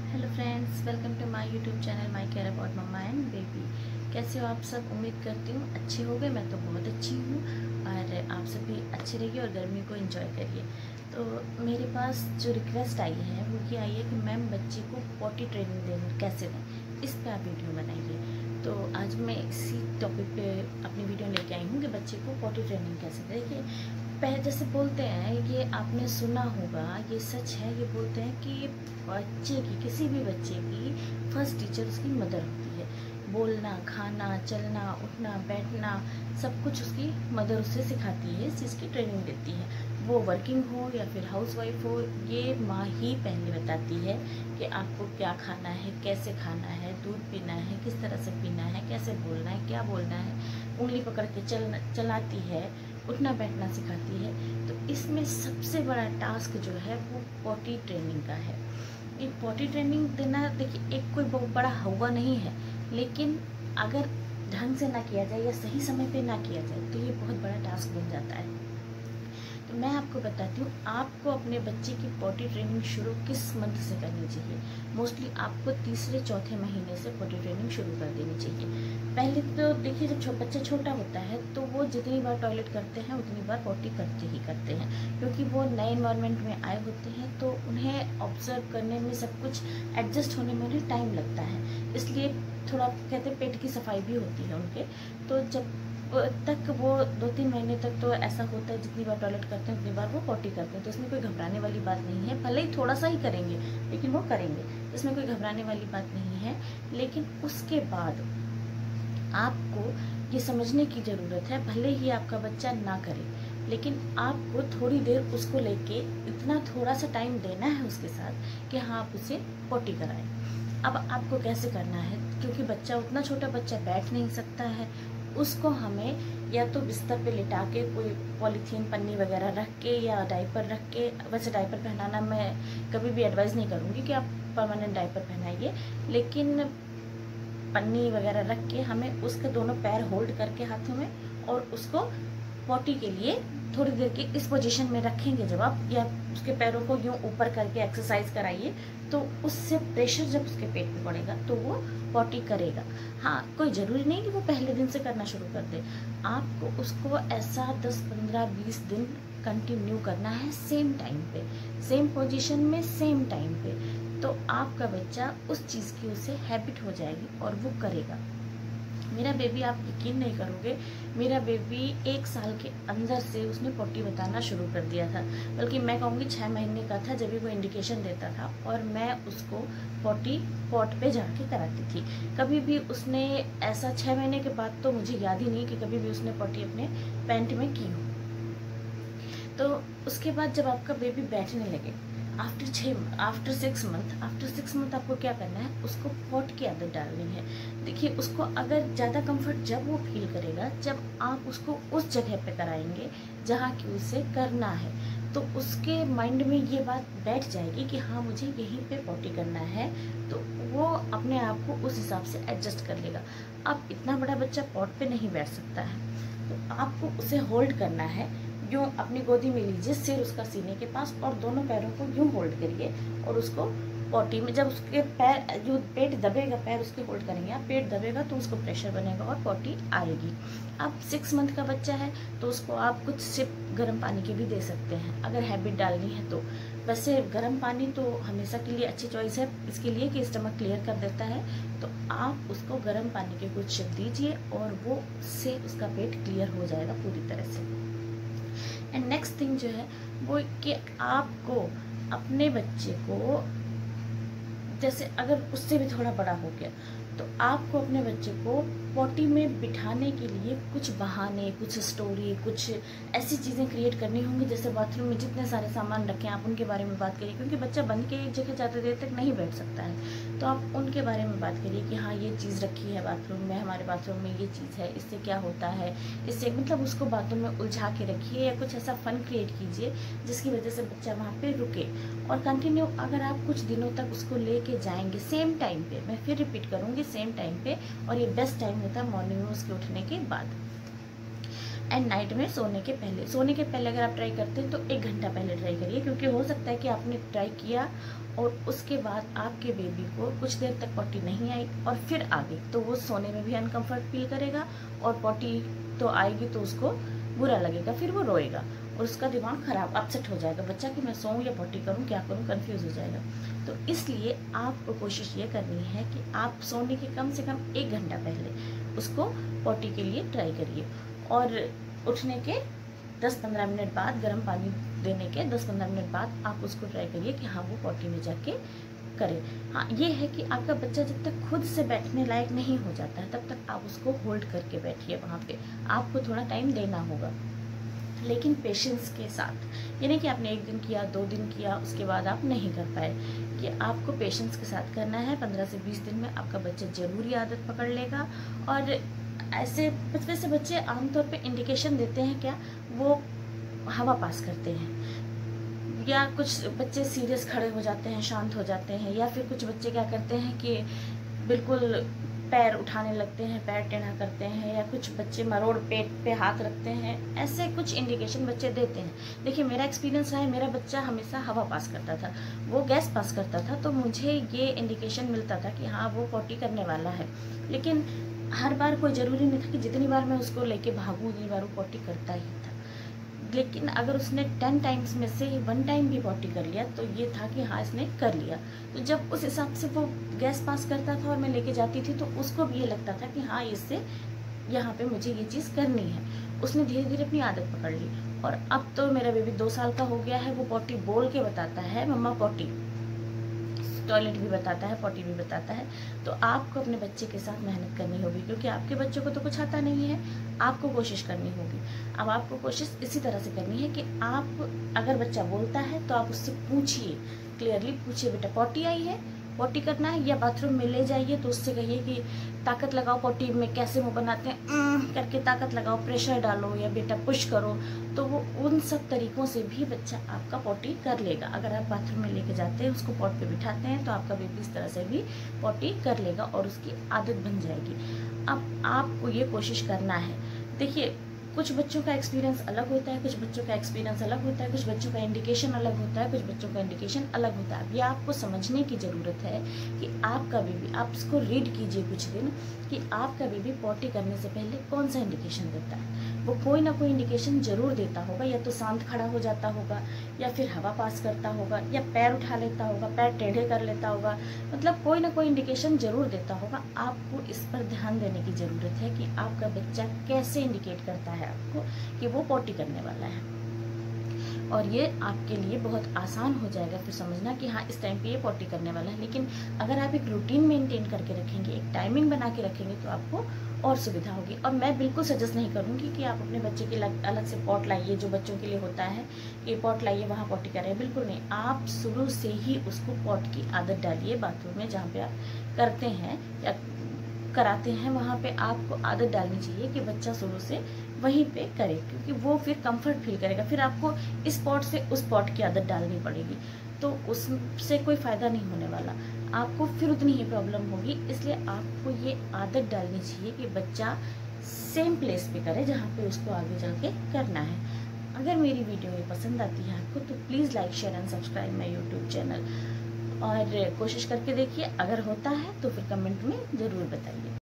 Hello friends, welcome to my YouTube channel my care about mama and baby. कैसे हो आप सब? उम्मीद करती हूँ अच्छे हो गए। मैं तो बहुत अच्छी हूँ और आप सब भी अच्छे रहिए और गर्मी को एंजॉय करिए। तो मेरे पास जो रिक्वेस्ट आई है वो ये आई है कि मैम बच्चे को पॉटी ट्रेनिंग देना कैसे दें, इस पर आप वीडियो बनाइए। तो आज मैं इसी टॉपिक पे अपनी वीडियो लेके आई हूँ कि बच्चे को पॉटी ट्रेनिंग कैसे दें। देखिए, पहले जैसे बोलते हैं, ये आपने सुना होगा, ये सच है, ये बोलते हैं कि बच्चे की, किसी भी बच्चे की फर्स्ट टीचर उसकी मदर होती है। बोलना, खाना, चलना, उठना, बैठना, सब कुछ उसकी मदर उससे सिखाती है, इस चीज़ की ट्रेनिंग देती है। वो वर्किंग हो या फिर हाउसवाइफ हो, ये माँ ही पहले बताती है कि आपको क्या खाना है, कैसे खाना है, दूध पीना है, किस तरह से पीना है, कैसे बोलना है, क्या बोलना है, उंगली पकड़ के चलाती है, उठना बैठना सिखाती है। तो इसमें सबसे बड़ा टास्क जो है वो पॉटी ट्रेनिंग का है। ये पॉटी ट्रेनिंग देना, देखिए, एक कोई बहुत बड़ा हुआ नहीं है, लेकिन अगर ढंग से ना किया जाए या सही समय पे ना किया जाए तो ये बहुत बड़ा टास्क बन जाता है। तो मैं आपको बताती हूँ, आपको अपने बच्चे की पॉटी ट्रेनिंग शुरू किस मंथ से करनी चाहिए। मोस्टली आपको तीसरे चौथे महीने से पॉटी ट्रेनिंग शुरू कर देनी चाहिए। पहले तो देखिए, जब बच्चा छोटा होता है तो वो जितनी बार टॉयलेट करते हैं उतनी बार पॉटी करते ही करते हैं, क्योंकि वो नए इन्वायरमेंट में आए होते हैं तो उन्हें ऑब्जर्व करने में, सब कुछ एडजस्ट होने में उन्हें टाइम लगता है। इसलिए थोड़ा कहते हैं पेट की सफाई भी होती है उनके। तो जब तक वो 2-3 महीने तक तो ऐसा होता है, जितनी बार टॉयलेट करते हैं उतनी बार वो पॉटी करते हैं। तो इसमें कोई घबराने वाली बात नहीं है, भले ही थोड़ा सा ही करेंगे लेकिन वो करेंगे, इसमें कोई घबराने वाली बात नहीं है। लेकिन उसके बाद आपको ये समझने की ज़रूरत है, भले ही आपका बच्चा ना करे, लेकिन आपको थोड़ी देर उसको लेके इतना थोड़ा सा टाइम देना है उसके साथ कि हाँ, आप उसे पॉटी कराएं। अब आपको कैसे करना है, क्योंकि बच्चा, उतना छोटा बच्चा बैठ नहीं सकता है, उसको हमें या तो बिस्तर पे लिटा के कोई पॉलीथीन पन्नी वगैरह रख के या डायपर रख के, वैसे डायपर पहनाना मैं कभी भी एडवाइस नहीं करूँगी कि आप परमानेंट डायपर पहनाइए, लेकिन पन्नी वगैरह रख के हमें उसके दोनों पैर होल्ड करके हाथों में, और उसको पॉटी के लिए थोड़ी देर की इस पोजीशन में रखेंगे जब आप, या उसके पैरों को यूं ऊपर करके एक्सरसाइज कराइए, तो उससे प्रेशर जब उसके पेट पे पड़ेगा तो वो पॉटी करेगा। हाँ, कोई ज़रूरी नहीं कि वो पहले दिन से करना शुरू कर दे, आपको उसको ऐसा 10, 15, 20 दिन कंटिन्यू करना है, सेम टाइम पे, सेम पोजीशन में, सेम टाइम पे। तो आपका बच्चा उस चीज़ की उसे हैबिट हो जाएगी और वो करेगा। मेरा बेबी, आप यकीन नहीं करोगे, मेरा बेबी 1 साल के अंदर से उसने पॉटी बताना शुरू कर दिया था। बल्कि मैं कहूँगी 6 महीने का था जब भी वो इंडिकेशन देता था, और मैं उसको पॉटी पॉट पे जाके कराती थी। कभी भी उसने ऐसा 6 महीने के बाद तो मुझे याद ही नहीं कि कभी भी उसने पॉटी अपने पैंट में की हो। तो उसके बाद जब आपका बेबी बैठने लगे, आफ्टर 6 मंथ आपको क्या करना है, उसको पॉट की आदत डालनी है। देखिए, उसको अगर ज़्यादा कंफर्ट जब वो फील करेगा, जब आप उसको उस जगह पे कराएंगे जहाँ की उसे करना है, तो उसके माइंड में ये बात बैठ जाएगी कि हाँ, मुझे यहीं पे पॉटी करना है, तो वो अपने आप को उस हिसाब से एडजस्ट कर लेगा। अब इतना बड़ा बच्चा पॉट पे नहीं बैठ सकता है, तो आपको उसे होल्ड करना है। यूँ अपनी गोदी में लीजिए, सिर उसका सीने के पास, और दोनों पैरों को यूँ होल्ड करिए, और उसको पॉटी में, जब उसके पैर, जो पेट दबेगा, पैर उसके होल्ड करेंगे आप, पेट दबेगा तो उसको प्रेशर बनेगा और पॉटी आएगी। अब 6 मंथ का बच्चा है तो उसको आप कुछ सिप गर्म पानी के भी दे सकते हैं, अगर हैबिट डालनी है तो। वैसे गर्म पानी तो हमेशा के लिए अच्छी चॉइस है, इसके लिए कि स्टमक क्लियर कर देता है। तो आप उसको गर्म पानी के कुछ सिप दीजिए और वो उससे उसका पेट क्लियर हो जाएगा पूरी तरह से। एंड नेक्स्ट थिंग जो है वो कि आपको अपने बच्चे को, जैसे अगर उससे भी थोड़ा बड़ा हो गया, तो आपको अपने बच्चे को पॉटी में बिठाने के लिए कुछ बहाने, कुछ स्टोरी, कुछ ऐसी चीज़ें क्रिएट करनी होंगी। जैसे बाथरूम में जितने सारे सामान रखें, आप उनके बारे में बात करिए, क्योंकि बच्चा बंद के एक जगह ज़्यादा देर तक नहीं बैठ सकता है। तो आप उनके बारे में बात करिए कि हाँ, ये चीज़ रखी है बाथरूम में, हमारे बाथरूम में ये चीज़ है, इससे क्या होता है, इससे मतलब उसको बाथरूम में उलझा के रखिए, या कुछ ऐसा फन क्रिएट कीजिए जिसकी वजह से बच्चा वहाँ पर रुके। और कंटिन्यू अगर आप कुछ दिनों तक उसको लेके जाएंगे सेम टाइम पे, मैं फिर रिपीट करूँगी, सेम टाइम पे, और ये बेस्ट टाइम होता है मॉर्निंग में उसके उठने के बाद। एंड नाइट में सोने के पहले अगर आप ट्राई करते हैं तो 1 घंटा पहले ट्राई करिए, क्योंकि हो सकता है कि आपने ट्राई किया और उसके बाद आपके बेबी को कुछ देर तक पॉटी नहीं आई और फिर आ गई, तो वो सोने में भी अनकंफर्ट फील करेगा और पॉटी तो आएगी तो उसको बुरा लगेगा, फिर वो रोएगा और उसका दिमाग खराब अपसेट हो जाएगा बच्चा कि मैं सोऊं या पॉटी करूं, क्या करूं, कंफ्यूज हो जाएगा। तो इसलिए आपको कोशिश ये करनी है कि आप सोने के कम से कम 1 घंटा पहले उसको पॉटी के लिए ट्राई करिए और उठने के 10-15 मिनट बाद, गर्म पानी देने के 10-15 मिनट बाद आप उसको ट्राई करिए कि हाँ वो पॉटी में जाके करे। हाँ ये है कि आपका बच्चा जब तक खुद से बैठने लायक नहीं हो जाता है तब तक आप उसको होल्ड करके बैठिए, वहाँ पे आपको थोड़ा टाइम देना होगा, लेकिन पेशेंस के साथ। यानी कि आपने 1 दिन किया, 2 दिन किया, उसके बाद आप नहीं कर पाए, कि आपको पेशेंस के साथ करना है। 15 से 20 दिन में आपका बच्चा जरूरी आदत पकड़ लेगा। और ऐसे वैसे बच्चे आमतौर पे इंडिकेशन देते हैं क्या, वो हवा पास करते हैं, या कुछ बच्चे सीरियस खड़े हो जाते हैं, शांत हो जाते हैं, या फिर कुछ बच्चे क्या करते हैं कि बिल्कुल पैर उठाने लगते हैं, पैर टेढ़ा करते हैं, या कुछ बच्चे मरोड़ पेट पे हाथ रखते हैं। ऐसे कुछ इंडिकेशन बच्चे देते हैं। देखिए मेरा एक्सपीरियंस है, मेरा बच्चा हमेशा हवा पास करता था, वो गैस पास करता था, तो मुझे ये इंडिकेशन मिलता था कि हाँ वो पॉटी करने वाला है। लेकिन हर बार कोई ज़रूरी नहीं था कि जितनी बार मैं उसको लेके भागूँ उतनी बार वो पॉटी करता ही था। लेकिन अगर उसने 10 टाइम्स में से 1 टाइम भी पॉटी कर लिया तो ये था कि हाँ इसने कर लिया। तो जब उस हिसाब से वो गैस पास करता था और मैं लेके जाती थी तो उसको भी ये लगता था कि हाँ इससे यहाँ पे मुझे ये चीज़ करनी है। उसने धीरे धीरे अपनी आदत पकड़ ली और अब तो मेरा बेबी 2 साल का हो गया है, वो पॉटी बोल के बताता है, मम्मा पॉटी। टॉयलेट भी बताता है, पॉटी भी बताता है। तो आपको अपने बच्चे के साथ मेहनत करनी होगी, क्योंकि आपके बच्चों को तो कुछ आता नहीं है, आपको कोशिश करनी होगी। अब आपको कोशिश इसी तरह से करनी है कि आप अगर बच्चा बोलता है तो आप उससे पूछिए, क्लियरली पूछिए, बेटा पॉटी आई है, पॉटी करना है, या बाथरूम में ले जाइए तो उससे कहिए कि ताकत लगाओ, पॉटी में कैसे मुँह बनाते हैं करके ताकत लगाओ, प्रेशर डालो, या बेटा पुश करो। तो वो उन सब तरीकों से भी बच्चा आपका पॉटी कर लेगा। अगर आप बाथरूम में लेके जाते हैं, उसको पॉट पे बिठाते हैं, तो आपका बेबी इस तरह से भी पॉटी कर लेगा और उसकी आदत बन जाएगी। अब आपको ये कोशिश करना है। देखिए कुछ बच्चों का एक्सपीरियंस अलग होता है, कुछ बच्चों का एक्सपीरियंस अलग होता है, कुछ बच्चों का इंडिकेशन अलग होता है, कुछ बच्चों का इंडिकेशन अलग होता है। अब ये आपको समझने की ज़रूरत है कि आपका बेबी, आप इसको रीड कीजिए कुछ दिन कि आपका बेबी पॉटी करने से पहले कौन सा इंडिकेशन देता है। वो कोई ना कोई इंडिकेशन जरूर देता होगा, या तो शांत खड़ा हो जाता होगा, या फिर हवा पास करता होगा, या पैर उठा लेता होगा, पैर टेढ़े कर लेता होगा, मतलब कोई ना कोई इंडिकेशन जरूर देता होगा। आपको इस पर ध्यान देने की ज़रूरत है कि आपका बच्चा कैसे इंडिकेट करता है आपको कि वो पॉटी करने वाला है। और ये आपके लिए बहुत आसान हो जाएगा फिर समझना कि हाँ इस टाइम पे ये पॉटी करने वाला है। लेकिन अगर आप एक रूटीन मेंटेन करके रखेंगे, एक टाइमिंग बना के रखेंगे, तो आपको और सुविधा होगी। और मैं बिल्कुल सजेस्ट नहीं करूँगी कि आप अपने बच्चे के अलग से पॉट लाइए, जो बच्चों के लिए होता है कि पॉट लाइए वहाँ पॉटी करें, बिल्कुल नहीं। आप शुरू से ही उसको पॉट की आदत डालिए। बाथरूम में जहाँ पे आप करते हैं या कराते हैं वहाँ पे आपको आदत डालनी चाहिए कि बच्चा शुरू से वहीं पे करे, क्योंकि वो फिर कंफर्ट फील करेगा। फिर आपको इस पॉट से उस पॉट की आदत डालनी पड़ेगी, तो उससे कोई फ़ायदा नहीं होने वाला, आपको फिर उतनी ही प्रॉब्लम होगी। इसलिए आपको ये आदत डालनी चाहिए कि बच्चा सेम प्लेस पे करे जहाँ पे उसको आगे जाके करना है। अगर मेरी वीडियो ये पसंद आती है आपको तो please like, share and subscribe my YouTube channel, और कोशिश करके देखिए। अगर होता है तो फिर कमेंट में ज़रूर बताइए।